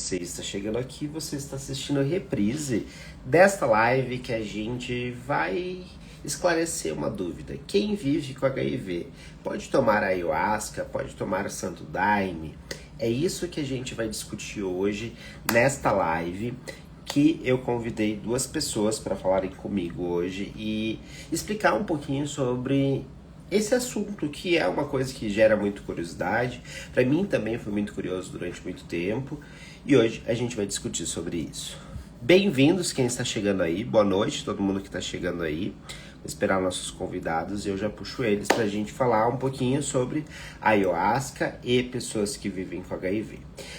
você está chegando aqui, você está assistindo a reprise desta live que a gente vai esclarecer uma dúvida. Quem vive com HIV pode tomar ayahuasca, pode tomar o Santo Daime? É isso que a gente vai discutir hoje nesta live, que eu convidei duas pessoas para falarem comigo hoje e explicar um pouquinho sobre esse assunto, que é uma coisa que gera muito curiosidade. Para mim também foi muito curioso durante muito tempo. E hoje a gente vai discutir sobre isso. Bem-vindos quem está chegando aí. Boa noite todo mundo que está chegando aí. Vou esperar nossos convidados e eu já puxo eles para a gente falar um pouquinho sobre ayahuasca e pessoas que vivem com HIV.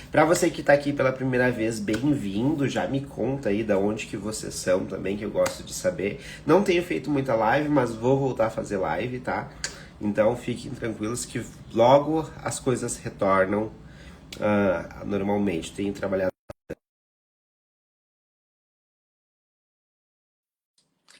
Para você que está aqui pela primeira vez, bem-vindo. Já me conta aí da onde que vocês são também, que eu gosto de saber. Não tenho feito muita live, mas vou voltar a fazer live, tá? Então fiquem tranquilos que logo as coisas retornam normalmente. Tenho trabalhado,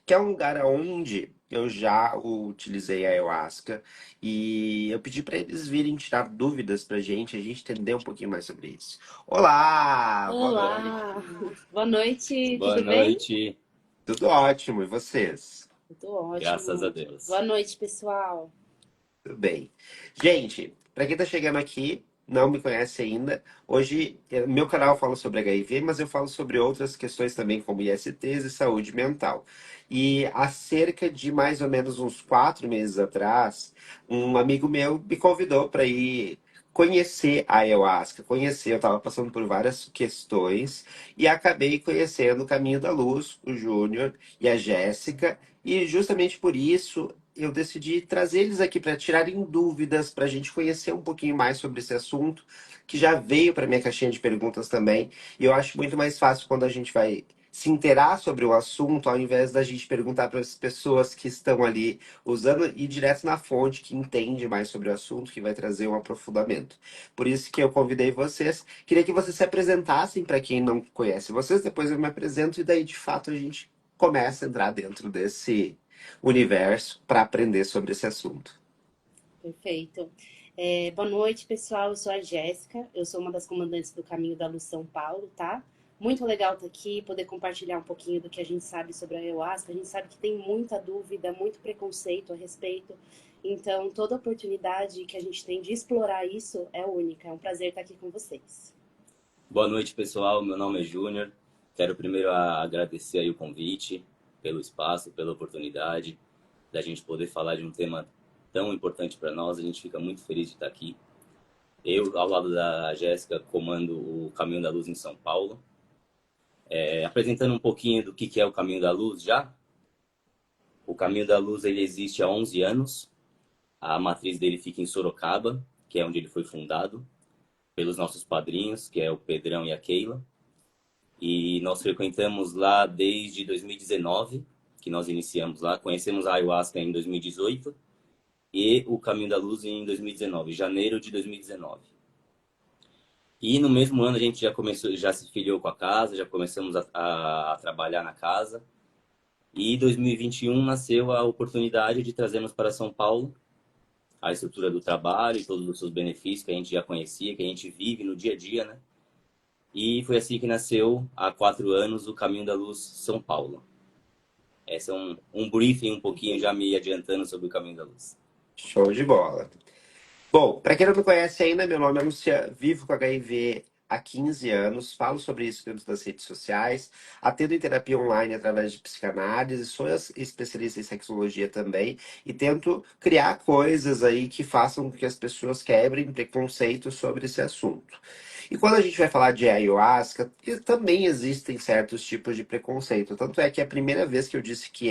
que é um lugar onde eu já utilizei a ayahuasca e eu pedi para eles virem tirar dúvidas pra gente, a gente entender um pouquinho mais sobre isso. Olá, boa noite. Olá, boa noite, Boa tudo bem? noite, Tudo ótimo, e vocês? Tudo graças a ótimo. Deus. Boa noite, pessoal. Tudo bem. Gente, para quem tá chegando aqui, não me conhece ainda, hoje meu canal fala sobre HIV, mas eu falo sobre outras questões também, como ISTs e saúde mental. E há cerca de mais ou menos uns 4 meses atrás, um amigo meu me convidou para ir conhecer a ayahuasca. Conhecer, eu estava passando por várias questões e acabei conhecendo o Caminho da Luz, o Júnior e a Jéssica. E justamente por isso eu decidi trazer eles aqui para tirarem dúvidas, para a gente conhecer um pouquinho mais sobre esse assunto, que já veio para minha caixinha de perguntas também. E eu acho muito mais fácil quando a gente vai se inteirar sobre o assunto, ao invés da gente perguntar para as pessoas que estão ali usando, ir direto na fonte, que entende mais sobre o assunto, que vai trazer um aprofundamento. Por isso que eu convidei vocês. Queria que vocês se apresentassem para quem não conhece vocês, depois eu me apresento e daí de fato a gente começa a entrar dentro desse universo para aprender sobre esse assunto. Perfeito. Boa noite, pessoal. Eu sou a Jéssica, eu sou uma das comandantes do Caminho da Luz São Paulo, tá? Muito legal estar aqui, poder compartilhar um pouquinho do que a gente sabe sobre a ayahuasca. A gente sabe que tem muita dúvida, muito preconceito a respeito. Então, toda oportunidade que a gente tem de explorar isso é única. É um prazer estar aqui com vocês. Boa noite, pessoal. Meu nome é Júnior. Quero primeiro agradecer aí o convite, pelo espaço, pela oportunidade da gente poder falar de um tema tão importante para nós. A gente fica muito feliz de estar aqui. Eu, ao lado da Jéssica, comando o Caminho da Luz em São Paulo. Apresentando um pouquinho do que é o Caminho da Luz já. O Caminho da Luz ele existe há 11 anos. A matriz dele fica em Sorocaba, que é onde ele foi fundado, pelos nossos padrinhos, que é o Pedrão e a Keila. E nós frequentamos lá desde 2019, que nós iniciamos lá. Conhecemos a Ayahuasca em 2018 e o Caminho da Luz em 2019, janeiro de 2019. E no mesmo ano a gente já começou, já se filiou com a casa, já começamos a trabalhar na casa. E em 2021 nasceu a oportunidade de trazermos para São Paulo a estrutura do trabalho e todos os seus benefícios que a gente já conhecia, que a gente vive no dia a dia, né? E foi assim que nasceu, há 4 anos, o Caminho da Luz São Paulo. Esse é um briefing um pouquinho já me adiantando sobre o Caminho da Luz. Show de bola. Bom, para quem não me conhece ainda, meu nome é Luciano, vivo com HIV há 15 anos, falo sobre isso dentro das redes sociais, atendo em terapia online através de psicanálise, sou especialista em sexologia também e tento criar coisas aí que façam com que as pessoas quebrem preconceitos sobre esse assunto. E quando a gente vai falar de ayahuasca, também existem certos tipos de preconceito. Tanto é que a primeira vez que eu disse que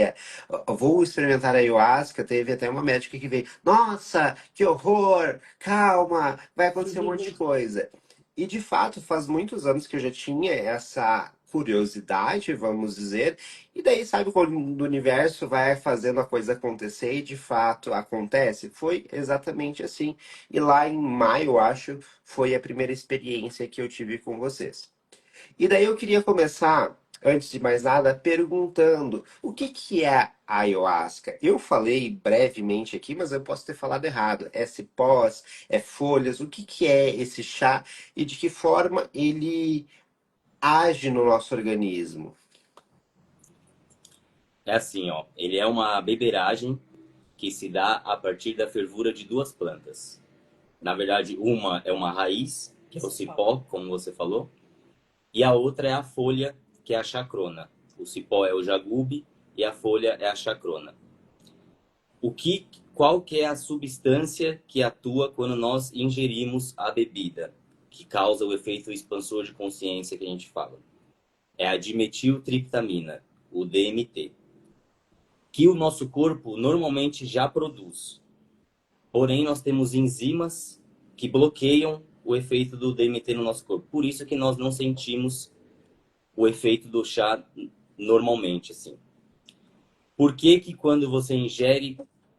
vou experimentar a ayahuasca, teve até uma médica que veio, nossa, que horror, calma, vai acontecer um monte de coisa. E de fato, faz muitos anos que eu já tinha essa curiosidade, vamos dizer, e daí sabe quando o universo vai fazendo a coisa acontecer e de fato acontece? Foi exatamente assim. E lá em maio, eu acho, foi a primeira experiência que eu tive com vocês. E daí eu queria começar, antes de mais nada, perguntando o que que é a ayahuasca? Eu falei brevemente aqui, mas eu posso ter falado errado. É cipós, é folhas, o que que é esse chá e de que forma ele age no nosso organismo? É assim, ó, ele é uma beberagem que se dá a partir da fervura de duas plantas. Na verdade, uma é uma raiz, que é o cipó, como você falou, e a outra é a folha, que é a chacrona. O cipó é o jagube e a folha é a chacrona. Qual que é a substância que atua quando nós ingerimos a bebida, que causa o efeito expansor de consciência que a gente fala? É a dimetiltriptamina, o DMT, que o nosso corpo normalmente já produz. Porém, nós temos enzimas que bloqueiam o efeito do DMT no nosso corpo. Por isso que nós não sentimos o efeito do chá normalmente, assim. Por que que quando você ingere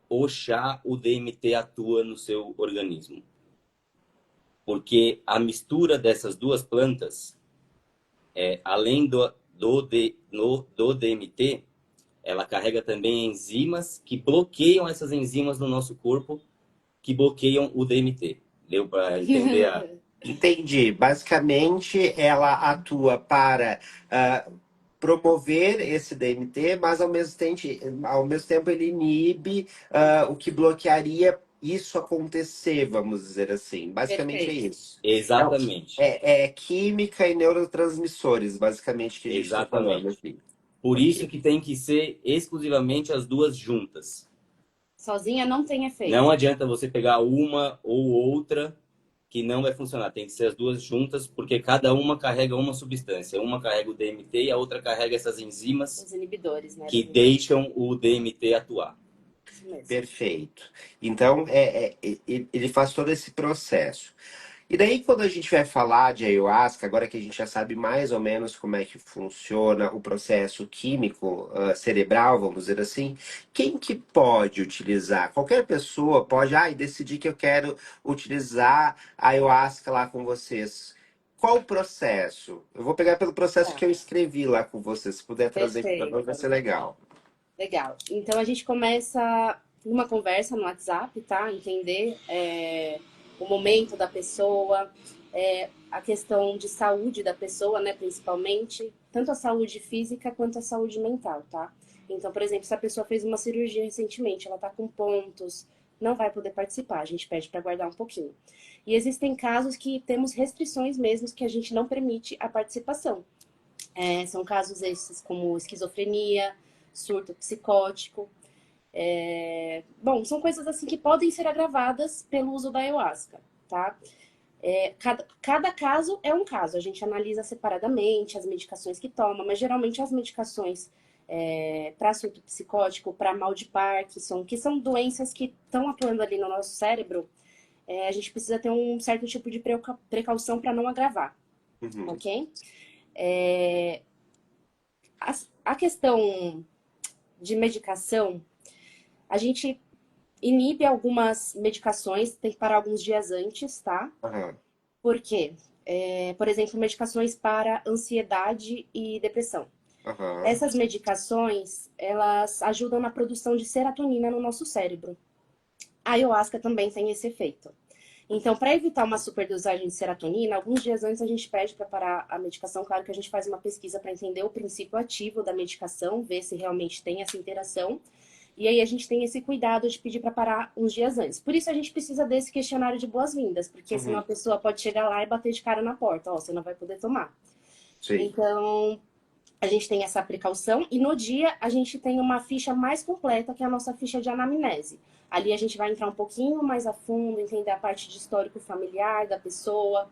o chá, o DMT atua no seu organismo? Porque a mistura dessas duas plantas, além do DMT, ela carrega também enzimas que bloqueiam essas enzimas no nosso corpo, que bloqueiam o DMT. Deu para entender a... Entendi. Basicamente, ela atua para promover esse DMT, mas ao mesmo tempo ele inibe o que bloquearia isso acontecer, vamos dizer assim. Basicamente é Perfeito. isso. Exatamente. É química e neurotransmissores, basicamente, que a gente está falando Exatamente. aqui. Por isso Ok. que tem que ser exclusivamente as duas juntas. Sozinha não tem efeito. Não adianta você pegar uma ou outra que não vai funcionar. Tem que ser as duas juntas, porque cada uma carrega uma substância. Uma carrega o DMT e a outra carrega essas enzimas Os inibidores, né? que deixam o DMT atuar. Isso mesmo. Perfeito. Então, ele faz todo esse processo. E daí, quando a gente vai falar de ayahuasca, agora que a gente já sabe mais ou menos como é que funciona o processo químico, cerebral, vamos dizer assim, quem que pode utilizar? Qualquer pessoa pode, decidir que eu quero utilizar a ayahuasca lá com vocês. Qual o processo? Eu vou pegar pelo processo Tá. que eu escrevi lá com vocês. Se puder trazer aqui para nós, vai Perfeito. ser legal. Legal. Então a gente começa uma conversa no WhatsApp, tá? Entender o momento da pessoa, a questão de saúde da pessoa, né? Principalmente, tanto a saúde física quanto a saúde mental, tá? Então, por exemplo, se a pessoa fez uma cirurgia recentemente, ela tá com pontos, não vai poder participar, a gente pede para guardar um pouquinho. E existem casos que temos restrições mesmo que a gente não permite a participação. São casos esses como esquizofrenia, surto psicótico. Bom, são coisas assim que podem ser agravadas pelo uso da ayahuasca, tá? Cada caso é um caso, a gente analisa separadamente as medicações que toma, mas geralmente as medicações para surto psicótico, para mal de Parkinson, que são doenças que estão atuando ali no nosso cérebro, a gente precisa ter um certo tipo de precaução para não agravar, Uhum. ok? A questão de medicação, a gente inibe algumas medicações, tem que parar alguns dias antes, tá? Aham. Por quê? Por exemplo, medicações para ansiedade e depressão. Aham. Essas medicações, elas ajudam na produção de serotonina no nosso cérebro. A ayahuasca também tem esse efeito. Então, para evitar uma superdosagem de serotonina, alguns dias antes a gente pede para parar a medicação. Claro que a gente faz uma pesquisa para entender o princípio ativo da medicação, ver se realmente tem essa interação. E aí a gente tem esse cuidado de pedir para parar uns dias antes. Por isso a gente precisa desse questionário de boas-vindas, porque senão Uhum. a pessoa pode chegar lá e bater de cara na porta, você não vai poder tomar. Sim. Então, a gente tem essa precaução e no dia a gente tem uma ficha mais completa, que é a nossa ficha de anamnese. Ali a gente vai entrar um pouquinho mais a fundo, entender a parte de histórico familiar da pessoa,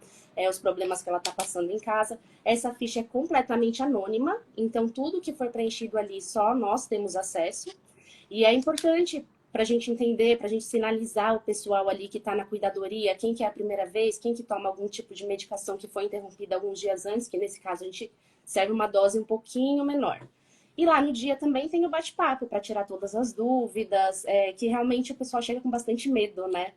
os problemas que ela está passando em casa. Essa ficha é completamente anônima, então tudo que for preenchido ali só nós temos acesso. E é importante para a gente entender, para a gente sinalizar o pessoal ali que está na cuidadoria, quem que é a primeira vez, quem que toma algum tipo de medicação que foi interrompida alguns dias antes, que nesse caso a gente serve uma dose um pouquinho menor. E lá no dia também tem o bate-papo para tirar todas as dúvidas, que realmente o pessoal chega com bastante medo, né?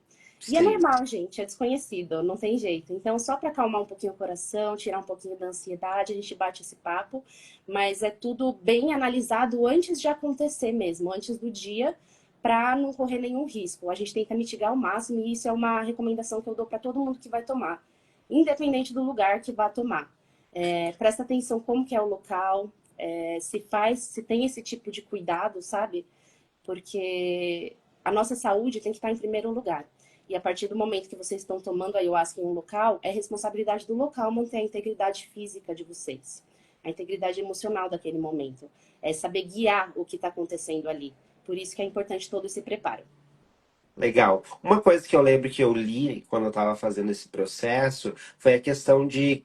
E é Sim. normal, gente, é desconhecido, não tem jeito. Então, só para acalmar um pouquinho o coração, tirar um pouquinho da ansiedade, a gente bate esse papo, mas é tudo bem analisado antes de acontecer mesmo, antes do dia, para não correr nenhum risco. A gente tenta mitigar ao máximo e isso é uma recomendação que eu dou para todo mundo que vai tomar, independente do lugar que vá tomar. Presta atenção como que é o local, se tem esse tipo de cuidado, sabe? Porque a nossa saúde tem que estar em primeiro lugar. E a partir do momento que vocês estão tomando a ayahuasca em um local, é responsabilidade do local manter a integridade física de vocês, a integridade emocional daquele momento, é saber guiar o que está acontecendo ali. Por isso que é importante todo esse preparo. Legal. Uma coisa que eu lembro que eu li quando eu estava fazendo esse processo foi a questão de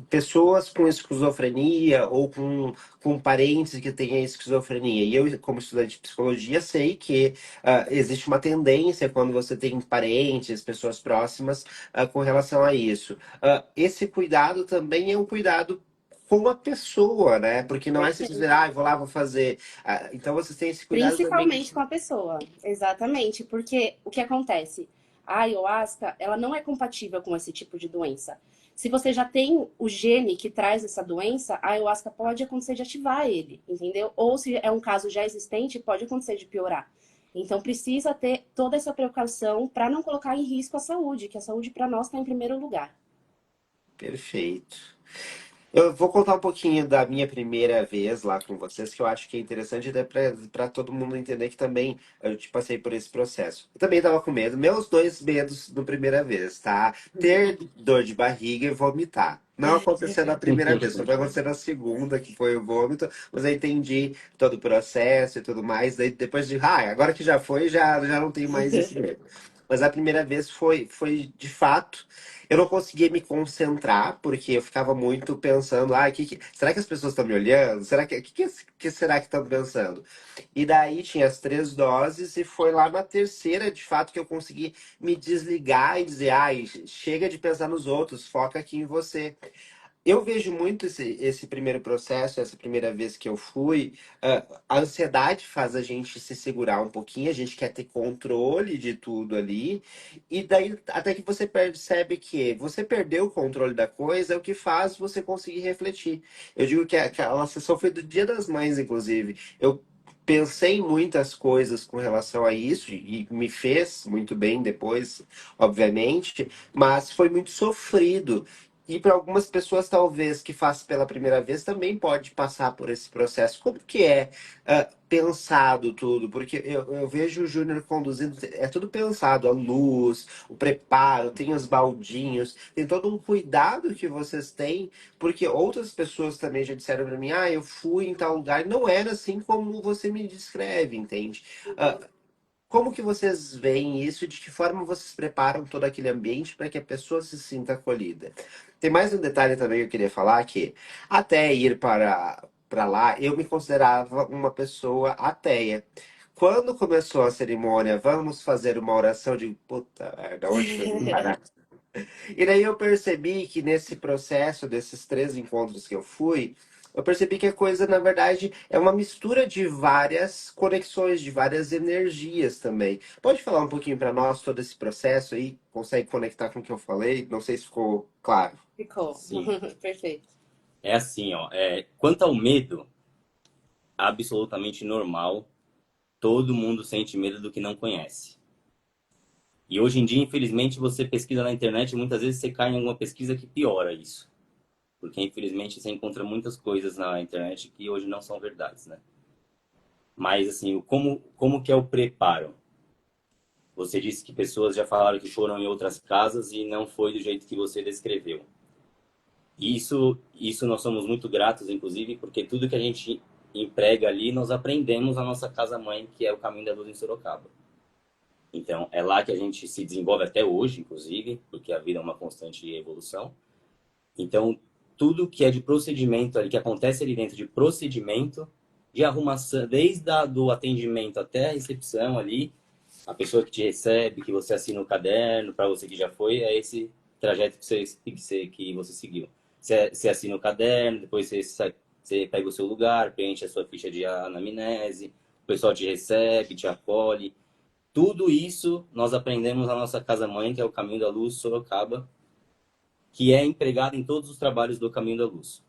pessoas com esquizofrenia ou com parentes que têm a esquizofrenia. E eu, como estudante de psicologia, sei que existe uma tendência quando você tem parentes, pessoas próximas, com relação a isso. Esse cuidado também é um cuidado com a pessoa, né? Porque não é simplesmente, Perfeito. vou lá, vou fazer. Então vocês têm esse cuidado também. Principalmente com a pessoa, exatamente, porque o que acontece? A ayahuasca, ela não é compatível com esse tipo de doença. Se você já tem o gene que traz essa doença, a ayahuasca pode acontecer de ativar ele, entendeu? Ou se é um caso já existente, pode acontecer de piorar. Então precisa ter toda essa precaução para não colocar em risco a saúde, que a saúde para nós está em primeiro lugar. Perfeito. Eu vou contar um pouquinho da minha primeira vez lá com vocês, que eu acho que é interessante até para todo mundo entender que também eu te passei por esse processo. Eu também tava com medo, meus dois medos da primeira vez, tá? Ter dor de barriga e vomitar. Não aconteceu na primeira vez, só foi acontecer na segunda, que foi o vômito, mas eu entendi todo o processo e tudo mais. Daí depois de, agora que já foi, já não tenho mais esse medo. Mas a primeira vez foi de fato. Eu não conseguia me concentrar, porque eu ficava muito pensando, será que as pessoas estão me olhando? Será que será que estão pensando? E daí tinha as 3 doses, e foi lá na terceira, de fato, que eu consegui me desligar e dizer, chega de pensar nos outros, foca aqui em você. Eu vejo muito esse primeiro processo, essa primeira vez que eu fui, a ansiedade faz a gente se segurar um pouquinho, a gente quer ter controle de tudo ali, e daí até que você percebe que você perdeu o controle da coisa, é o que faz você conseguir refletir. Eu digo que aquela sessão foi do Dia das Mães, inclusive. Eu pensei em muitas coisas com relação a isso, e me fez muito bem depois, obviamente, mas foi muito sofrido. E para algumas pessoas, talvez, que faz pela primeira vez, também pode passar por esse processo. Como que é pensado tudo? Porque eu vejo o Júnior conduzindo, é tudo pensado, a luz, o preparo, tem os baldinhos, tem todo um cuidado que vocês têm, porque outras pessoas também já disseram para mim, eu fui em tal lugar, e não era assim como você me descreve, entende? Ah, como que vocês veem isso? De que forma vocês preparam todo aquele ambiente para que a pessoa se sinta acolhida? Tem mais um detalhe também que eu queria falar, que até ir para lá, eu me considerava uma pessoa ateia. Quando começou a cerimônia, vamos fazer uma oração de puta merda, onde que eu vim parar? E daí eu percebi que nesse processo desses 3 encontros que eu fui, eu percebi que a coisa, na verdade, é uma mistura de várias conexões, de várias energias também. Pode falar um pouquinho para nós todo esse processo aí? Consegue conectar com o que eu falei? Não sei se ficou claro. Ficou. Sim. Perfeito. É assim, ó. Quanto ao medo, absolutamente normal. Todo mundo sente medo do que não conhece. E hoje em dia, infelizmente, você pesquisa na internet e muitas vezes você cai em alguma pesquisa que piora isso. Porque, infelizmente, você encontra muitas coisas na internet que hoje não são verdades, né? Mas, assim, como que é o preparo? Você disse que pessoas já falaram que foram em outras casas e não foi do jeito que você descreveu. Isso nós somos muito gratos, inclusive, porque tudo que a gente emprega ali, nós aprendemos na nossa casa-mãe, que é o Caminho da Luz em Sorocaba. Então, é lá que a gente se desenvolve até hoje, inclusive, porque a vida é uma constante evolução. Então, tudo que é de procedimento ali, que acontece ali dentro de procedimento, de arrumação, desde do atendimento até a recepção ali, a pessoa que te recebe, que você assina o caderno, para você que já foi, é esse trajeto que você seguiu. Você assina o caderno, depois você pega o seu lugar, preenche a sua ficha de anamnese, o pessoal te recebe, te acolhe. Tudo isso nós aprendemos na nossa casa-mãe, que é o Caminho da Luz Sorocaba, que é empregado em todos os trabalhos do Caminho da Luz.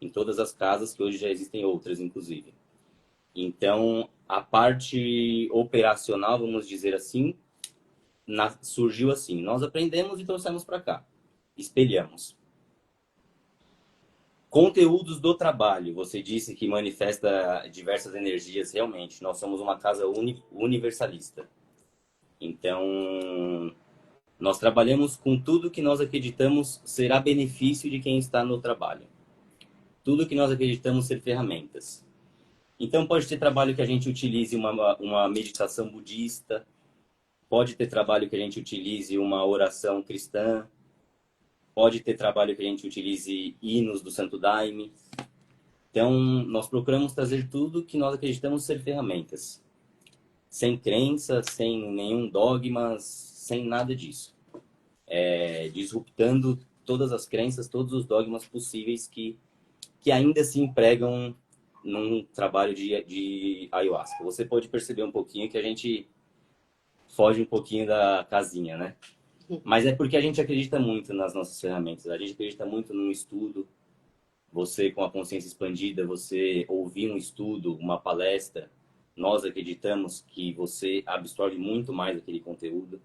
Em todas as casas, que hoje já existem outras, inclusive. Então, a parte operacional, vamos dizer assim, surgiu assim. Nós aprendemos e trouxemos para cá. Espelhamos. Conteúdos do trabalho. Você disse que manifesta diversas energias. Realmente, nós somos uma casa universalista. Então, nós trabalhamos com tudo que nós acreditamos será benefício de quem está no trabalho. Tudo que nós acreditamos ser ferramentas. Então, pode ter trabalho que a gente utilize uma meditação budista, pode ter trabalho que a gente utilize uma oração cristã, pode ter trabalho que a gente utilize hinos do Santo Daime. Então, nós procuramos trazer tudo que nós acreditamos ser ferramentas. Sem crença, sem nenhum dogma, sem nada disso. Disruptando todas as crenças, todos os dogmas possíveis que ainda se empregam num trabalho de ayahuasca. Você pode perceber um pouquinho que a gente foge um pouquinho da casinha, né? Mas é porque a gente acredita muito nas nossas ferramentas, a gente acredita muito num estudo. Você, com a consciência expandida, você ouvir um estudo, uma palestra, nós acreditamos que você absorve muito mais aquele conteúdo.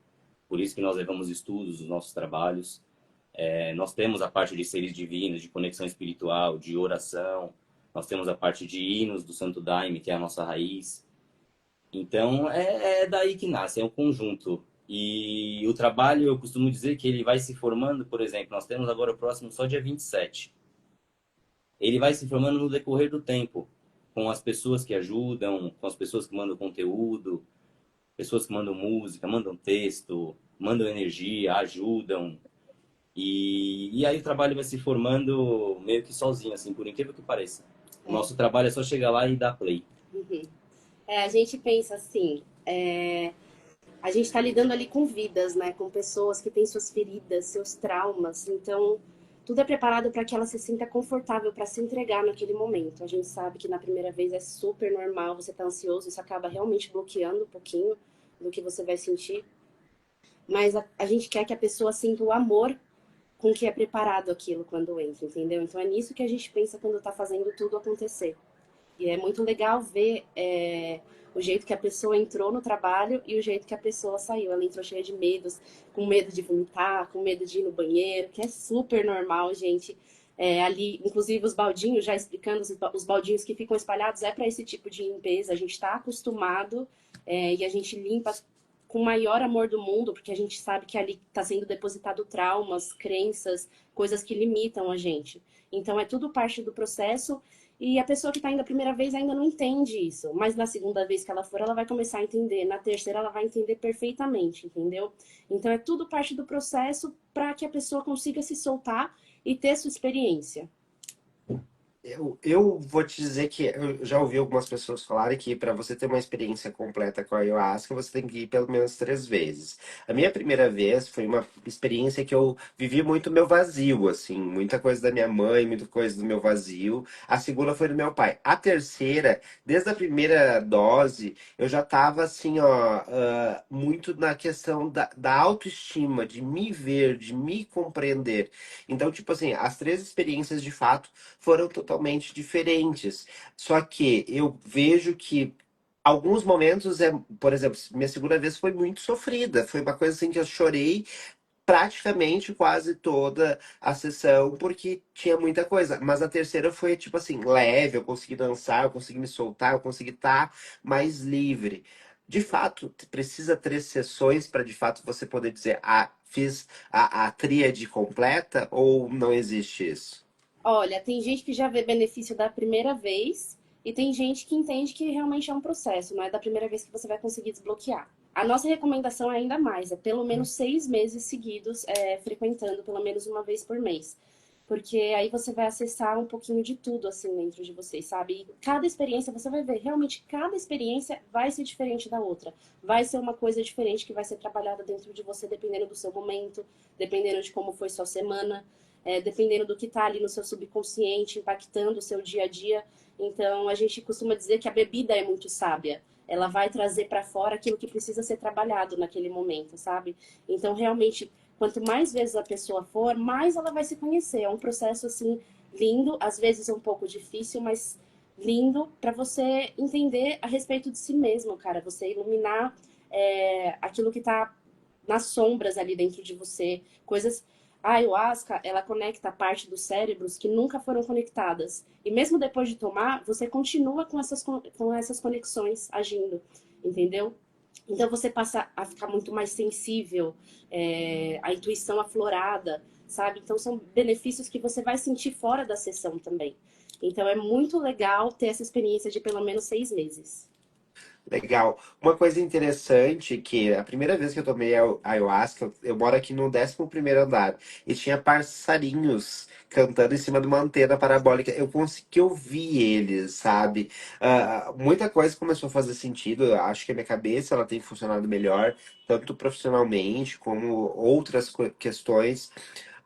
Por isso que nós levamos estudos dos nossos trabalhos. Nós temos a parte de seres divinos, de conexão espiritual, de oração. Nós temos a parte de hinos do Santo Daime, que é a nossa raiz. Então, é daí que nasce, é um conjunto. E o trabalho, eu costumo dizer que ele vai se formando, por exemplo, nós temos agora o próximo só dia 27. Ele vai se formando no decorrer do tempo, com as pessoas que ajudam, com as pessoas que mandam conteúdo, pessoas que mandam música, mandam texto, mandam energia, ajudam. E aí o trabalho vai se formando meio que sozinho, assim, por incrível que pareça. O nosso trabalho é só chegar lá e dar play. Uhum. A gente pensa assim, a gente está lidando ali com vidas, né? Com pessoas que têm suas feridas, seus traumas. Então, tudo é preparado para que ela se sinta confortável para se entregar naquele momento. A gente sabe que na primeira vez é super normal, você tá ansioso, isso acaba realmente bloqueando um pouquinho do que você vai sentir. Mas a gente quer que a pessoa sinta o amor com que é preparado aquilo quando entra, entendeu? Então é nisso que a gente pensa quando tá fazendo tudo acontecer. E é muito legal ver o jeito que a pessoa entrou no trabalho e o jeito que a pessoa saiu. Ela entrou cheia de medos, com medo de vomitar, com medo de ir no banheiro, que é super normal, gente. Ali, inclusive os baldinhos, já explicando, os baldinhos que ficam espalhados é para esse tipo de limpeza. A gente está acostumado e a gente limpa com o maior amor do mundo, porque a gente sabe que ali está sendo depositado traumas, crenças, coisas que limitam a gente. Então é tudo parte do processo. E a pessoa que está indo a primeira vez ainda não entende isso. Mas na segunda vez que ela for, ela vai começar a entender. Na terceira, ela vai entender perfeitamente, entendeu? Então, é tudo parte do processo para que a pessoa consiga se soltar e ter sua experiência. Eu vou te dizer que eu já ouvi algumas pessoas falarem que para você ter uma experiência completa com a ayahuasca, você tem que ir pelo menos 3 vezes. A minha primeira vez foi uma experiência que eu vivi muito meu vazio, assim, muita coisa da minha mãe, muita coisa do meu vazio. A segunda foi do meu pai. A terceira, desde a primeira dose, eu já tava assim, ó, muito na questão da autoestima, de me ver, de me compreender. Então, tipo assim, as 3 experiências de fato foram totalmente diferentes. Só que eu vejo que alguns momentos por exemplo, minha segunda vez foi muito sofrida. Foi uma coisa assim que eu chorei praticamente quase toda a sessão porque tinha muita coisa. Mas a terceira foi tipo assim, leve, eu consegui dançar, eu consegui me soltar, eu consegui estar mais livre. De fato, precisa 3 sessões para de fato você poder dizer, fiz a tríade completa ou não existe isso? Olha, tem gente que já vê benefício da primeira vez e tem gente que entende que realmente é um processo, não é da primeira vez que você vai conseguir desbloquear. A nossa recomendação é ainda mais, é pelo menos 6 meses seguidos, frequentando pelo menos uma vez por mês. Porque aí você vai acessar um pouquinho de tudo assim dentro de vocês, sabe? E cada experiência, você vai ver, realmente cada experiência vai ser diferente da outra. Vai ser uma coisa diferente que vai ser trabalhada dentro de você, dependendo do seu momento, dependendo de como foi sua semana, dependendo do que está ali no seu subconsciente, impactando o seu dia a dia. Então, a gente costuma dizer que a bebida é muito sábia. Ela vai trazer para fora aquilo que precisa ser trabalhado naquele momento, sabe? Então, realmente, quanto mais vezes a pessoa for, mais ela vai se conhecer. É um processo, assim, lindo, às vezes um pouco difícil, mas lindo para você entender a respeito de si mesmo, cara. Você iluminar aquilo que está nas sombras ali dentro de você, coisas A ayahuasca, ela conecta parte dos cérebros que nunca foram conectadas. E mesmo depois de tomar, você continua com essas conexões agindo, entendeu? Então você passa a ficar muito mais sensível, a intuição aflorada, sabe? Então são benefícios que você vai sentir fora da sessão também. Então é muito legal ter essa experiência de pelo menos 6 meses. Legal. Uma coisa interessante que a primeira vez que eu tomei ayahuasca, eu moro aqui no 11º andar e tinha passarinhos cantando em cima de uma antena parabólica. Eu consegui ouvir eles, sabe? Muita coisa começou a fazer sentido. Eu acho que a minha cabeça ela tem funcionado melhor, tanto profissionalmente como outras questões.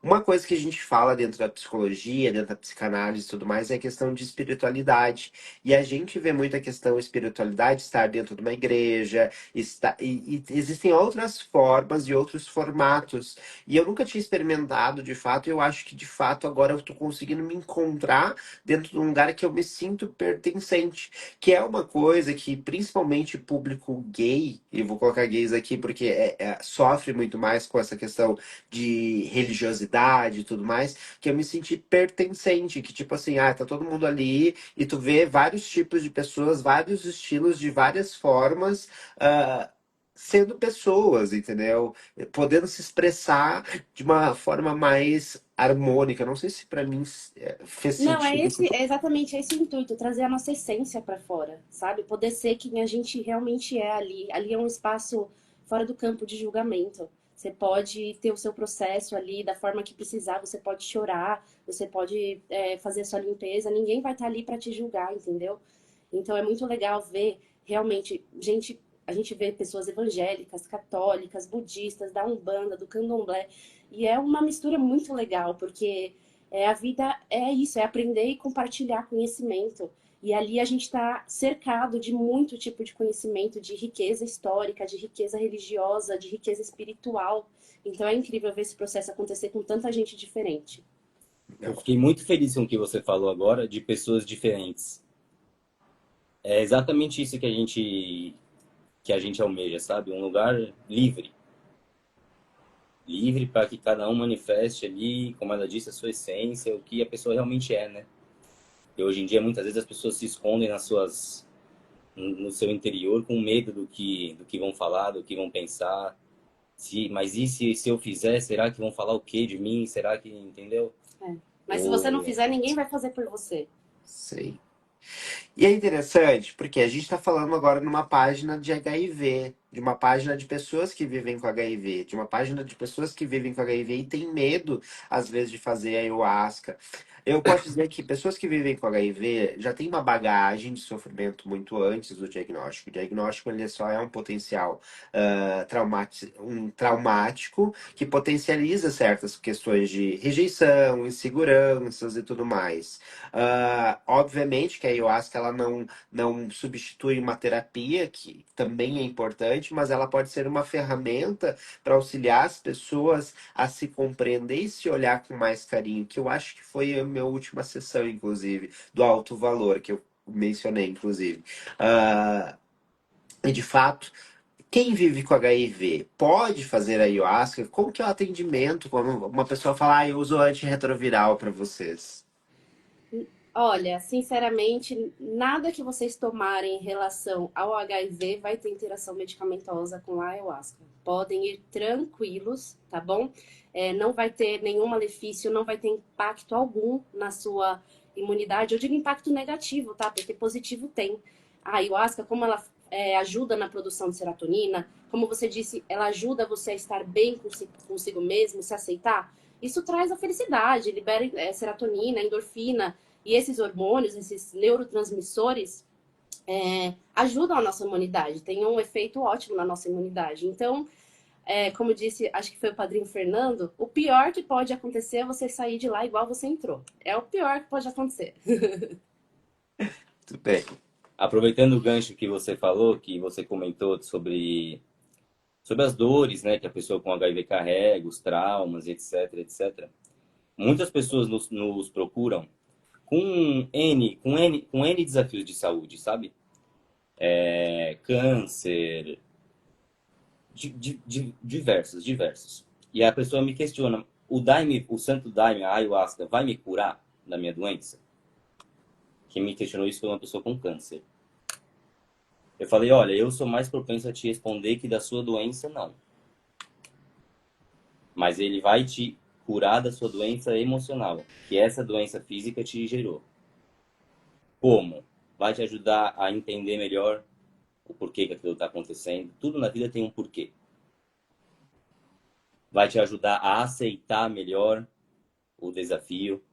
Uma coisa que a gente fala dentro da psicologia, dentro da psicanálise e tudo mais, é a questão de espiritualidade. E a gente vê muito a questão espiritualidade estar dentro de uma igreja, e existem outras formas e outros formatos. E eu nunca tinha experimentado de fato, e eu acho que de fato agora eu estou conseguindo me encontrar dentro de um lugar que eu me sinto pertencente. Que é uma coisa que principalmente público gay, e vou colocar gays aqui porque sofre muito mais com essa questão de religiosidade e tudo mais, que eu me senti pertencente, que tipo assim, tá todo mundo ali e tu vê vários tipos de pessoas, vários estilos de várias formas, sendo pessoas, entendeu? Podendo se expressar de uma forma mais harmônica. Não sei se pra mim fez Não, sentido. é exatamente esse o intuito, trazer a nossa essência para fora, sabe? Poder ser quem a gente realmente é ali. Ali é um espaço fora do campo de julgamento. Você pode ter o seu processo ali da forma que precisar, você pode chorar, você pode fazer a sua limpeza, ninguém vai estar ali para te julgar, entendeu? Então é muito legal ver realmente a gente vê pessoas evangélicas, católicas, budistas, da Umbanda, do Candomblé, e é uma mistura muito legal, porque a vida é isso, é aprender e compartilhar conhecimento. E ali a gente está cercado de muito tipo de conhecimento, de riqueza histórica, de riqueza religiosa, de riqueza espiritual. Então é incrível ver esse processo acontecer com tanta gente diferente. Eu fiquei muito feliz com o que você falou agora de pessoas diferentes. É exatamente isso que a gente almeja, sabe? Um lugar livre, livre para que cada um manifeste ali, como ela disse, a sua essência, o que a pessoa realmente é, né? E hoje em dia muitas vezes as pessoas se escondem no seu interior com medo do que vão falar, do que vão pensar. Mas se eu fizer, será que vão falar o quê de mim? Será que, entendeu? Mas se você não fizer, ninguém vai fazer por você. Sei. E é interessante porque a gente está falando agora numa página de HIV, de uma página de pessoas que vivem com HIV, de uma página de pessoas que vivem com HIV e têm medo, às vezes, de fazer ayahuasca. Eu posso dizer que pessoas que vivem com HIV já têm uma bagagem de sofrimento muito antes do diagnóstico. O diagnóstico ele só é um potencial um traumático que potencializa certas questões de rejeição, inseguranças e tudo mais. Obviamente que a ayahuasca ela não substitui uma terapia, que também é importante, mas ela pode ser uma ferramenta para auxiliar as pessoas a se compreender e se olhar com mais carinho, que eu acho que foi a minha última sessão, inclusive, do alto valor, que eu mencionei, inclusive. Ah, e de fato, quem vive com HIV pode fazer a ayahuasca? Como que é o atendimento? Quando uma pessoa fala, eu uso antirretroviral para vocês. Olha, sinceramente, nada que vocês tomarem em relação ao HIV vai ter interação medicamentosa com a ayahuasca. Podem ir tranquilos, tá bom? Não vai ter nenhum malefício, não vai ter impacto algum na sua imunidade. Eu digo impacto negativo, tá? Porque positivo tem. A ayahuasca, como ela ajuda na produção de serotonina, como você disse, ela ajuda você a estar bem consigo mesmo, se aceitar. Isso traz a felicidade, libera serotonina, endorfina. E esses hormônios, esses neurotransmissores, ajudam a nossa imunidade, tem um efeito ótimo na nossa imunidade. Então, como eu disse, acho que foi o padrinho Fernando, o pior que pode acontecer é você sair de lá igual você entrou. É o pior que pode acontecer. Tudo bem. Aproveitando o gancho que você falou, que você comentou sobre as dores, né, que a pessoa com HIV carrega, os traumas, etc, etc. Muitas pessoas nos procuram com N desafios de saúde, sabe? Câncer, diversos, diversos. E a pessoa me questiona, o Santo Daime, a ayahuasca, vai me curar da minha doença? Quem me questionou isso foi uma pessoa com câncer. Eu falei, olha, eu sou mais propenso a te responder que da sua doença, não. Mas ele vai te curar da sua doença emocional, que essa doença física te gerou. Como? Vai te ajudar a entender melhor o porquê que aquilo está acontecendo. Tudo na vida tem um porquê. Vai te ajudar a aceitar melhor o desafio.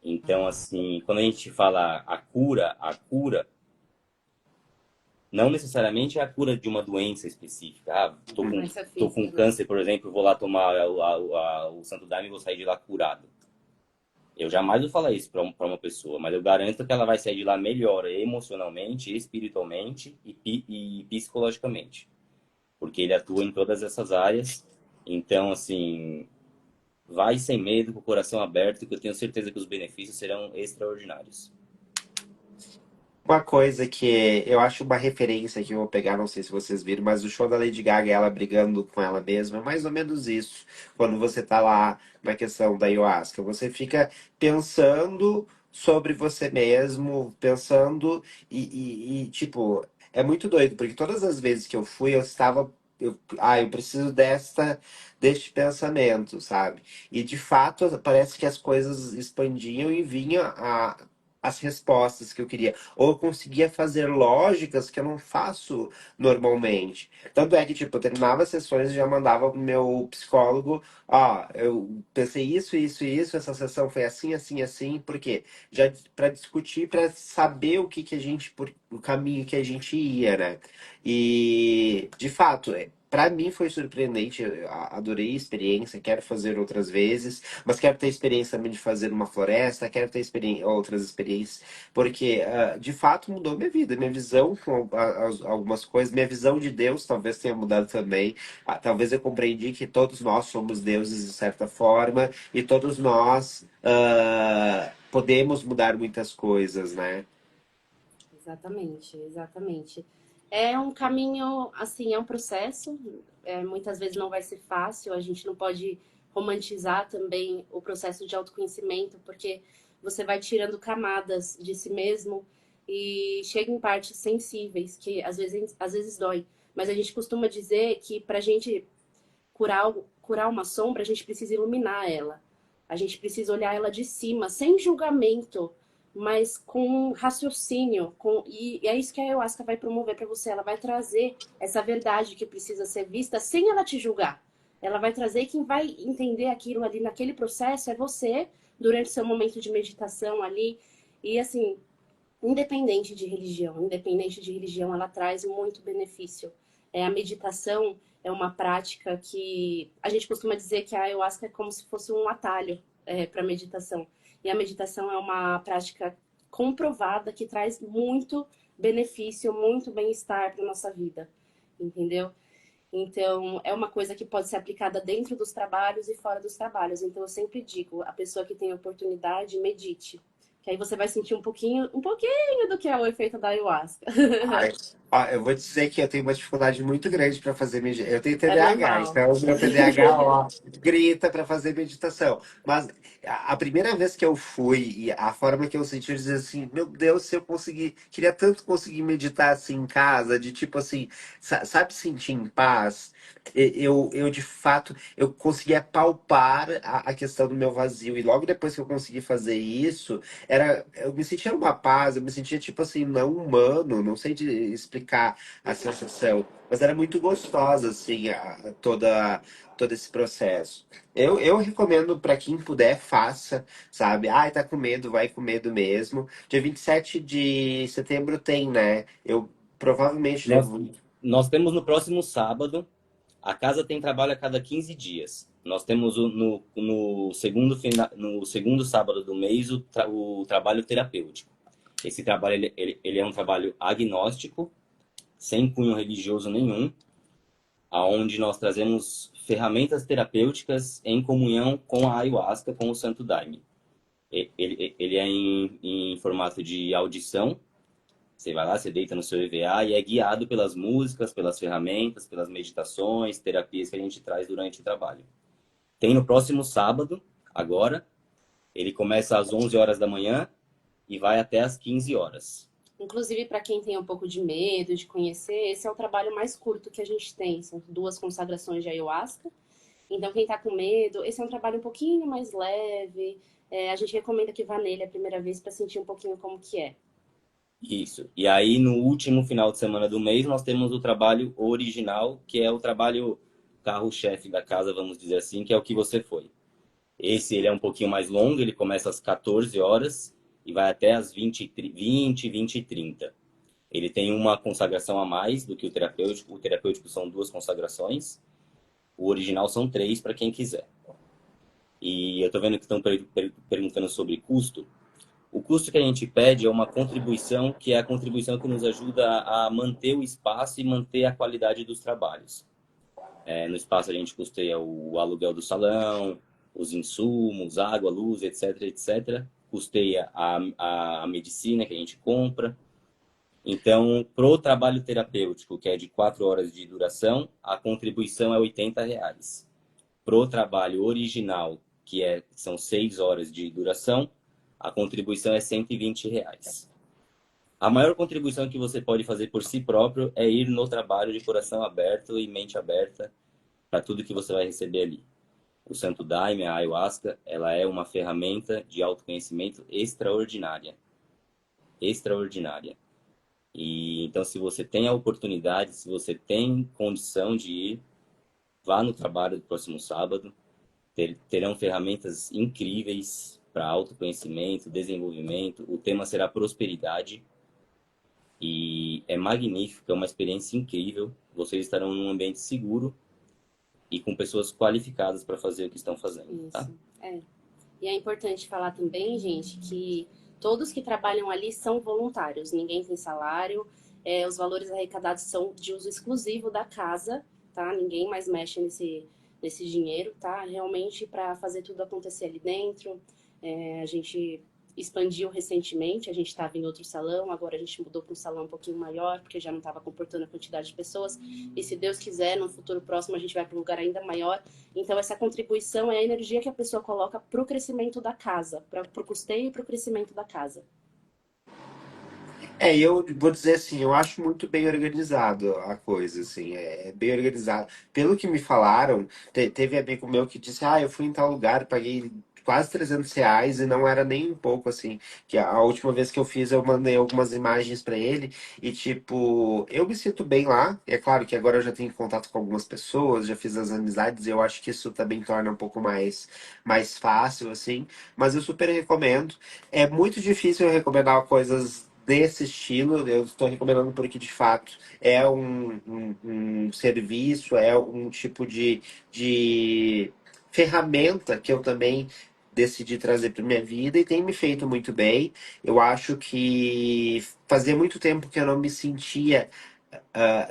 Então, assim, quando a gente fala a cura não necessariamente é a cura de uma doença específica. Ah, Doença tô com física, né? câncer, por exemplo, vou lá tomar o Santo Daime e vou sair de lá curado. Eu jamais vou falar isso para uma pessoa, mas eu garanto que ela vai sair de lá melhor emocionalmente, espiritualmente e psicologicamente. Porque ele atua em todas essas áreas. Então, assim, vai sem medo, com o coração aberto, que eu tenho certeza que os benefícios serão extraordinários. Uma coisa que eu acho uma referência que eu vou pegar, não sei se vocês viram, mas o show da Lady Gaga, ela brigando com ela mesma, é mais ou menos isso. Quando você tá lá na questão da ayahuasca, você fica pensando sobre você mesmo, pensando tipo, é muito doido, porque todas as vezes que eu fui, eu estava. Eu preciso deste pensamento, sabe? E de fato, parece que as coisas expandiam e vinha as respostas que eu queria. Ou eu conseguia fazer lógicas que eu não faço normalmente. Tanto é que, tipo, eu terminava as sessões e já mandava pro meu psicólogo, ó, eu pensei isso, essa sessão foi assim, assim, assim, por quê? Já para discutir, para saber o que que a gente, o caminho que a gente ia, né? E, de fato, para mim foi surpreendente, eu adorei a experiência, quero fazer outras vezes, mas quero ter experiência também de fazer uma floresta, quero ter outras experiências, porque de fato mudou minha vida, minha visão com algumas coisas, minha visão de Deus talvez tenha mudado também. Talvez eu compreendi que todos nós somos deuses de certa forma e todos nós podemos mudar muitas coisas, né? Exatamente, exatamente. É um caminho, assim, é um processo. Muitas vezes não vai ser fácil. A gente não pode romantizar também o processo de autoconhecimento, porque você vai tirando camadas de si mesmo e chega em partes sensíveis que às vezes dói. Mas a gente costuma dizer que para a gente curar uma sombra, a gente precisa iluminar ela. A gente precisa olhar ela de cima, sem julgamento, mas com raciocínio. E é isso que a ayahuasca vai promover para você. Ela vai trazer essa verdade que precisa ser vista sem ela te julgar. Ela vai trazer e quem vai entender aquilo ali naquele processo é você, durante seu momento de meditação ali. E assim, independente de religião, ela traz muito benefício. A meditação é uma prática que a gente costuma dizer que a ayahuasca é como se fosse um atalho para meditação. E a meditação é uma prática comprovada que traz muito benefício, muito bem-estar para nossa vida, entendeu? Então, é uma coisa que pode ser aplicada dentro dos trabalhos e fora dos trabalhos. Então, eu sempre digo, a pessoa que tem oportunidade, medite. Que aí você vai sentir um pouquinho do que é o efeito da ayahuasca. Ai, eu vou dizer que eu tenho uma dificuldade muito grande para fazer meditação. Eu tenho É TDAH, normal. então o meu TDAH, ó, grita para fazer meditação. Mas a primeira vez que eu fui e a forma que eu senti, eu dizia assim, meu Deus, se eu conseguir, queria tanto conseguir meditar assim em casa, de tipo assim, sabe, sentir em paz. Eu de fato, eu conseguia palpar a questão do meu vazio. E logo depois que eu consegui fazer isso, eu me sentia numa paz, eu me sentia tipo assim, não humano, não sei explicar a sensação, mas era muito gostosa, assim, todo esse processo. Eu recomendo para quem puder, faça, sabe? Ai, tá com medo, vai com medo mesmo. Dia 27 de setembro tem, né? Eu provavelmente Nós, devo. nós temos no próximo sábado, a casa tem trabalho a cada 15 dias. Nós temos no segundo sábado do mês o trabalho terapêutico. Esse trabalho ele é um trabalho agnóstico, sem cunho religioso nenhum, aonde nós trazemos ferramentas terapêuticas em comunhão com a ayahuasca, com o Santo Daime. Ele é em formato de audição. Você vai lá, você deita no seu EVA e é guiado pelas músicas, pelas ferramentas, pelas meditações, terapias que a gente traz durante o trabalho. Tem no próximo sábado, agora. Ele começa às 11 horas da manhã e vai até às 15 horas. Inclusive, para quem tem um pouco de medo de conhecer, esse é o trabalho mais curto que a gente tem. São 2 consagrações de ayahuasca. Então, quem tá com medo, esse é um trabalho um pouquinho mais leve. A gente recomenda que vá nele a primeira vez para sentir um pouquinho como que é. Isso. E aí, no último final de semana do mês, nós temos o trabalho original, que é o trabalho carro-chefe da casa, vamos dizer assim, que é o que você foi. Esse ele é um pouquinho mais longo, ele começa às 14 horas e vai até às 20, 20 e 30. Ele tem uma consagração a mais do que o terapêutico. O terapêutico são 2 consagrações. O original são 3 para quem quiser. E eu estou vendo que estão perguntando sobre custo. O custo que a gente pede é uma contribuição, que é a contribuição que nos ajuda a manter o espaço e manter a qualidade dos trabalhos. No espaço a gente custeia o aluguel do salão, os insumos, água, luz, etc, etc. Custeia a medicina que a gente compra. Então, pro trabalho terapêutico, que é de 4 horas de duração, a contribuição é R$ 80. Pro trabalho original, são 6 horas de duração, a contribuição é R$ 120. A maior contribuição que você pode fazer por si próprio é ir no trabalho de coração aberto e mente aberta para tudo que você vai receber ali. O Santo Daime, a Ayahuasca, ela é uma ferramenta de autoconhecimento extraordinária. Extraordinária. E então, se você tem a oportunidade, se você tem condição de ir, vá no trabalho do próximo sábado. Terão ferramentas incríveis para autoconhecimento, desenvolvimento. O tema será prosperidade. E é magnífico, é uma experiência incrível. Vocês estarão num ambiente seguro e com pessoas qualificadas para fazer o que estão fazendo, tá? Isso. E é importante falar também, gente, que todos que trabalham ali são voluntários, ninguém tem salário, os valores arrecadados são de uso exclusivo da casa, tá? Ninguém mais mexe nesse dinheiro, tá? Realmente para fazer tudo acontecer ali dentro. A gente expandiu recentemente, a gente estava em outro salão, agora a gente mudou para um salão um pouquinho maior, porque já não estava comportando a quantidade de pessoas. E se Deus quiser, no futuro próximo a gente vai para um lugar ainda maior. Então, essa contribuição é a energia que a pessoa coloca para o crescimento da casa, para o custeio e para o crescimento da casa. Eu vou dizer assim, eu acho muito bem organizado a coisa, assim, é bem organizado. Pelo que me falaram, teve amigo meu que disse, eu fui em tal lugar, paguei quase R$ 300 e não era nem um pouco, assim, que a última vez que eu fiz eu mandei algumas imagens pra ele e, tipo, eu me sinto bem lá. É claro que agora eu já tenho contato com algumas pessoas, já fiz as amizades e eu acho que isso também torna um pouco mais fácil, assim, mas eu super recomendo. É muito difícil eu recomendar coisas desse estilo. Eu estou recomendando porque, de fato, é um serviço, é um tipo de ferramenta que eu também decidi trazer para minha vida e tem me feito muito bem. Eu acho que fazia muito tempo que eu não me sentia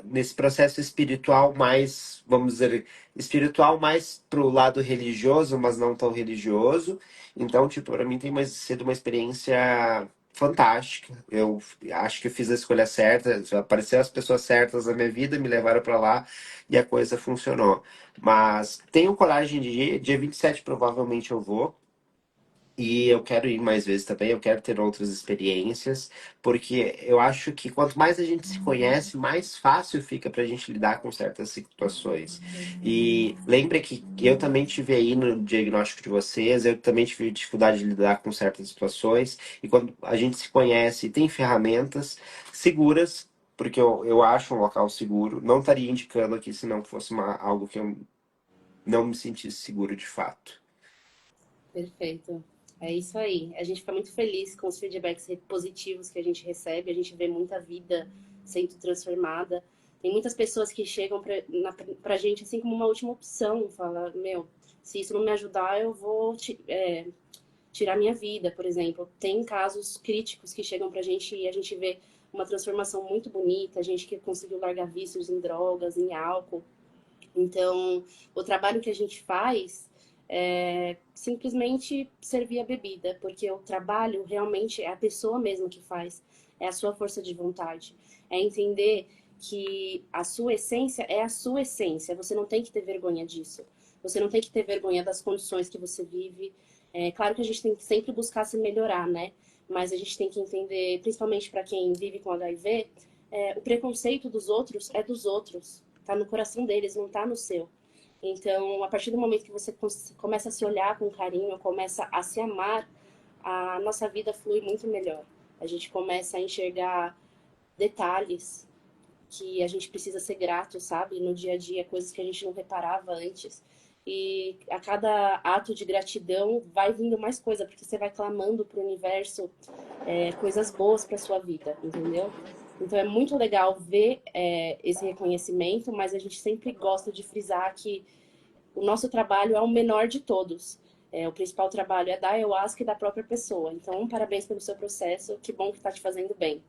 nesse processo espiritual mais, vamos dizer, espiritual mais pro lado religioso, mas não tão religioso. Então, tipo, para mim sido uma experiência fantástica. Eu acho que eu fiz a escolha certa, apareceram as pessoas certas na minha vida, me levaram para lá e a coisa funcionou. Mas tenho coragem de ir, dia 27 provavelmente eu vou. E eu quero ir mais vezes também, eu quero ter outras experiências, porque eu acho que quanto mais a gente se conhece, mais fácil fica pra gente lidar com certas situações. E lembre que eu também tive aí no diagnóstico de vocês, eu também tive dificuldade de lidar com certas situações, e quando a gente se conhece e tem ferramentas seguras, porque eu acho um local seguro, não estaria indicando aqui se não fosse algo que eu não me sentisse seguro de fato. Perfeito. É isso aí. A gente fica muito feliz com os feedbacks positivos que a gente recebe. A gente vê muita vida sendo transformada. Tem muitas pessoas que chegam pra gente assim como uma última opção. Fala, meu, se isso não me ajudar, eu vou tirar minha vida, por exemplo. Tem casos críticos que chegam pra gente e a gente vê uma transformação muito bonita. Gente que conseguiu largar vícios em drogas, em álcool. Então, o trabalho que a gente faz é simplesmente servir a bebida, porque o trabalho realmente é a pessoa mesma que faz, é a sua força de vontade, é entender que a sua essência é a sua essência, você não tem que ter vergonha disso. Você não tem que ter vergonha das condições que você vive. É claro que a gente tem que sempre buscar se melhorar, né? Mas a gente tem que entender, principalmente para quem vive com HIV, o preconceito dos outros é dos outros. Tá no coração deles, não tá no seu. Então, a partir do momento que você começa a se olhar com carinho, começa a se amar, a nossa vida flui muito melhor. A gente começa a enxergar detalhes que a gente precisa ser grato, sabe? No dia a dia, coisas que a gente não reparava antes. E a cada ato de gratidão vai vindo mais coisa, porque você vai clamando para o universo coisas boas para sua vida, entendeu? Então é muito legal ver esse reconhecimento, mas a gente sempre gosta de frisar que o nosso trabalho é o menor de todos. O principal trabalho é da ayahuasca e da própria pessoa. Então, parabéns pelo seu processo. Que bom que está te fazendo bem.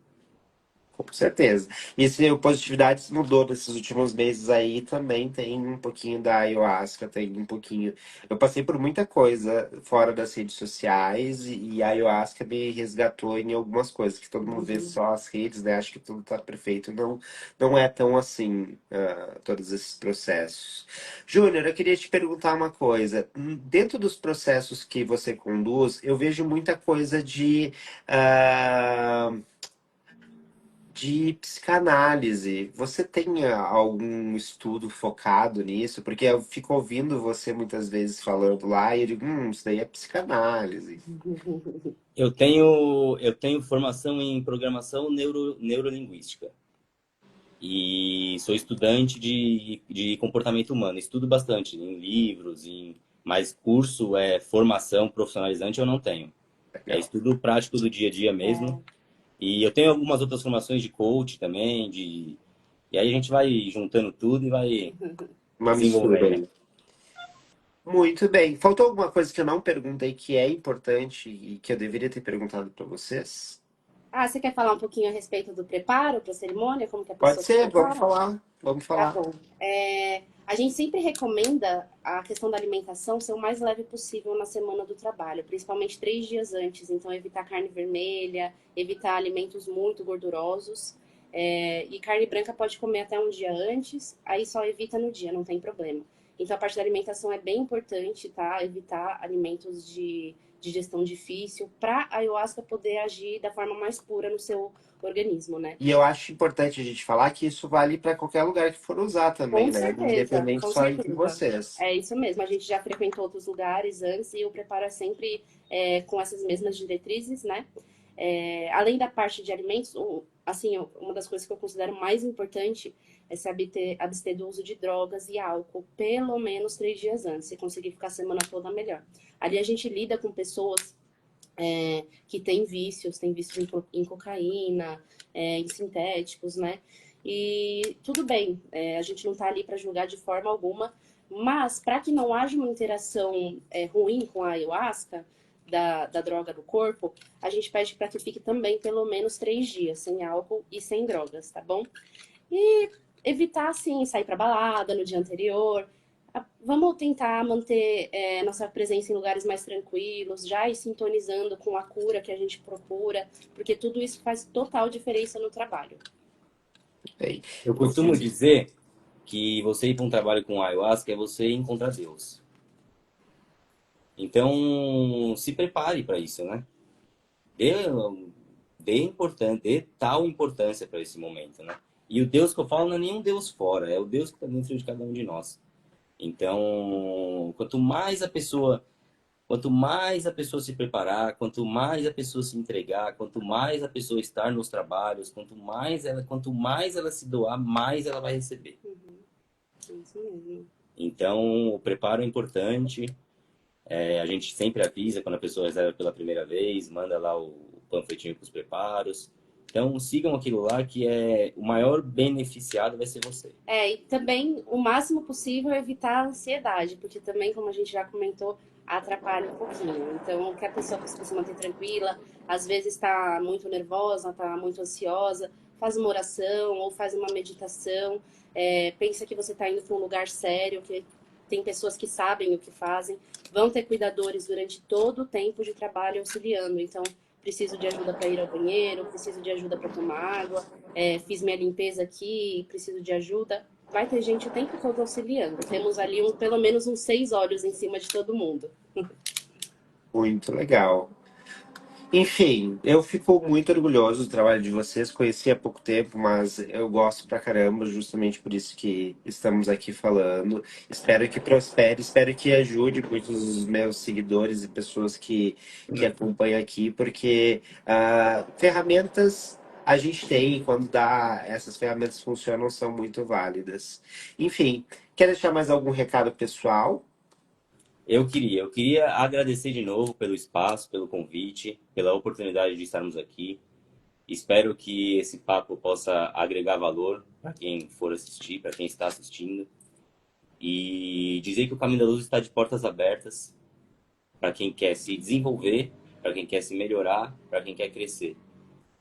Com certeza. E se o Positividades mudou nesses últimos meses aí, também tem um pouquinho da ayahuasca, tem um pouquinho. Eu passei por muita coisa fora das redes sociais e a ayahuasca me resgatou em algumas coisas, que todo mundo vê Uhum. só as redes, né? Acho que tudo tá perfeito. Não, não é tão assim, todos esses processos. Júnior, eu queria te perguntar uma coisa. Dentro dos processos que você conduz, eu vejo muita coisa ah, de psicanálise. Você tem algum estudo focado nisso? Porque eu fico ouvindo você muitas vezes falando lá e eu digo, isso daí é psicanálise. Eu tenho formação em programação neurolinguística e sou estudante de comportamento humano. Estudo bastante em livros, mas curso, formação profissionalizante eu não tenho. É Legal. estudo prático do dia a dia mesmo. É. E eu tenho algumas outras formações de coach também, e aí a gente vai juntando tudo e vai Uma mistura desenvolvendo. aí. Muito bem. Faltou alguma coisa que eu não perguntei que é importante e que eu deveria ter perguntado para vocês? Ah, você quer falar um pouquinho a respeito do preparo para a cerimônia? Como que a Pode pessoa se ser, vamos prepara? falar. Vamos Tá falar. bom. A gente sempre recomenda a questão da alimentação ser o mais leve possível na semana do trabalho, principalmente 3 dias antes. Então, evitar carne vermelha, evitar alimentos muito gordurosos. E carne branca pode comer até um dia antes, aí só evita no dia, não tem problema. Então, a parte da alimentação é bem importante, tá? Evitar alimentos de digestão difícil, para a ayahuasca poder agir da forma mais pura no seu organismo, né? E eu acho importante a gente falar que isso vale para qualquer lugar que for usar também, né? Independente Com só entre certeza. vocês. É isso mesmo. A gente já frequentou outros lugares antes e o preparo é sempre com essas mesmas diretrizes, né? Além da parte de alimentos, assim, uma das coisas que eu considero mais importante é se abster do uso de drogas e álcool pelo menos 3 dias antes. Se conseguir ficar a semana toda, melhor. Ali a gente lida com pessoas que têm vícios em cocaína, em sintéticos, né? E tudo bem, a gente não está ali para julgar de forma alguma, mas para que não haja uma interação ruim com a ayahuasca, da droga do corpo, a gente pede para que fique também pelo menos 3 dias, sem álcool e sem drogas, tá bom? E evitar, assim, sair para balada no dia anterior. Vamos tentar manter nossa presença em lugares mais tranquilos, já ir sintonizando com a cura que a gente procura, porque tudo isso faz total diferença no trabalho. Bem, Eu eu costumo fiz. dizer que você ir para um trabalho com ayahuasca é você encontrar Deus. Então, se prepare para isso, né? Dê, dê tal importância para esse momento, né? E o Deus que eu falo não é nenhum Deus fora, é o Deus que está dentro de cada um de nós. Então, quanto mais a pessoa se preparar, quanto mais a pessoa se entregar, quanto mais a pessoa estar nos trabalhos, quanto mais ela se doar, mais ela vai receber. Uhum, é isso mesmo. Então, o preparo é importante. A gente sempre avisa quando a pessoa reserva pela primeira vez, manda lá o panfletinho com os preparos. Então, sigam aquilo lá que o maior beneficiado vai ser você. E também o máximo possível evitar a ansiedade, porque também, como a gente já comentou, atrapalha um pouquinho. Então, que a pessoa consiga se manter tranquila, às vezes está muito nervosa, está muito ansiosa, faz uma oração ou faz uma meditação, pensa que você está indo para um lugar sério, que tem pessoas que sabem o que fazem, vão ter cuidadores durante todo o tempo de trabalho auxiliando. Então, preciso de ajuda para ir ao banheiro, preciso de ajuda para tomar água, fiz minha limpeza aqui, preciso de ajuda, vai ter gente o tempo todo auxiliando. Temos ali pelo menos uns 6 olhos em cima de todo mundo. Muito legal. Enfim, eu fico muito orgulhoso do trabalho de vocês. Conheci há pouco tempo, mas eu gosto pra caramba, justamente por isso que estamos aqui falando. Espero que prospere, espero que ajude muitos dos meus seguidores e pessoas que acompanham aqui, porque ferramentas a gente tem, e quando dá, essas ferramentas funcionam, são muito válidas. Enfim, quer deixar mais algum recado pessoal? Eu queria agradecer de novo pelo espaço, pelo convite, pela oportunidade de estarmos aqui. Espero que esse papo possa agregar valor para quem for assistir, para quem está assistindo. E dizer que o Caminho da Luz está de portas abertas para quem quer se desenvolver, para quem quer se melhorar, para quem quer crescer,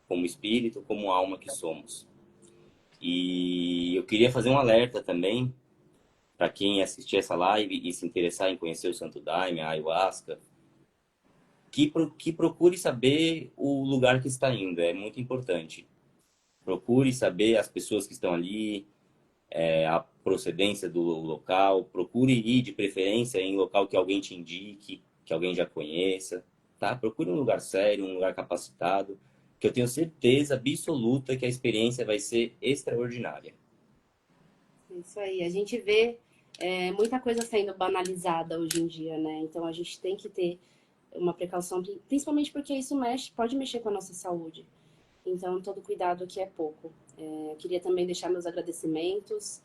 como espírito, como alma que somos. E eu queria fazer um alerta também para quem assistir essa live e se interessar em conhecer o Santo Daime, a Ayahuasca, que procure saber o lugar que está indo, é muito importante. Procure saber as pessoas que estão ali, a procedência do local, procure ir de preferência em local que alguém te indique, que alguém já conheça, tá? Procure um lugar sério, um lugar capacitado, que eu tenho certeza absoluta que a experiência vai ser extraordinária. Isso aí. A gente vê muita coisa sendo banalizada hoje em dia, né? Então a gente tem que ter uma precaução, principalmente porque isso pode mexer com a nossa saúde. Então todo cuidado aqui é pouco. Queria também deixar meus agradecimentos,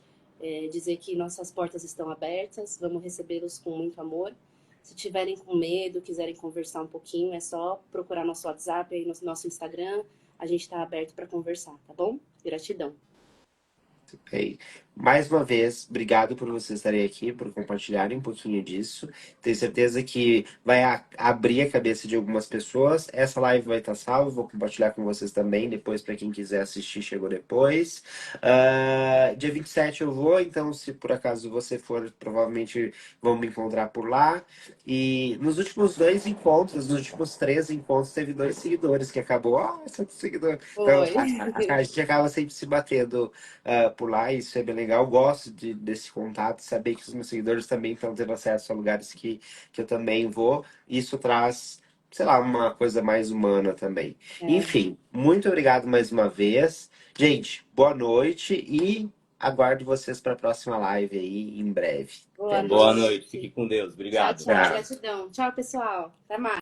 dizer que nossas portas estão abertas, vamos recebê-los com muito amor. Se tiverem com medo, quiserem conversar um pouquinho, é só procurar nosso WhatsApp aí no nosso Instagram. A gente está aberto para conversar, tá bom? Gratidão. Bem, mais uma vez, obrigado por vocês estarem aqui, por compartilharem um pouquinho disso. Tenho certeza que vai abrir a cabeça de algumas pessoas. Essa live vai estar salva, vou compartilhar com vocês também, depois para quem quiser assistir, chegou depois. Dia 27 eu vou, então se por acaso você for, provavelmente vão me encontrar por lá. E nos últimos 2 encontros, nos últimos 3 encontros, teve 2 seguidores que acabou. Ah, esse seguidor. Então, Foi. a gente acaba sempre se batendo por lá, isso é bem legal. Gosto desse contato, saber que os meus seguidores também estão tendo acesso a lugares que eu também vou. Isso traz, sei lá, uma coisa mais humana também. Enfim, muito obrigado mais uma vez. Gente, boa noite e aguardo vocês para a próxima live aí em breve. Boa Até Boa mais. noite, noite. fique com Deus. Tchau, Obrigado. tchau. Gratidão. Tchau, pessoal. Até mais.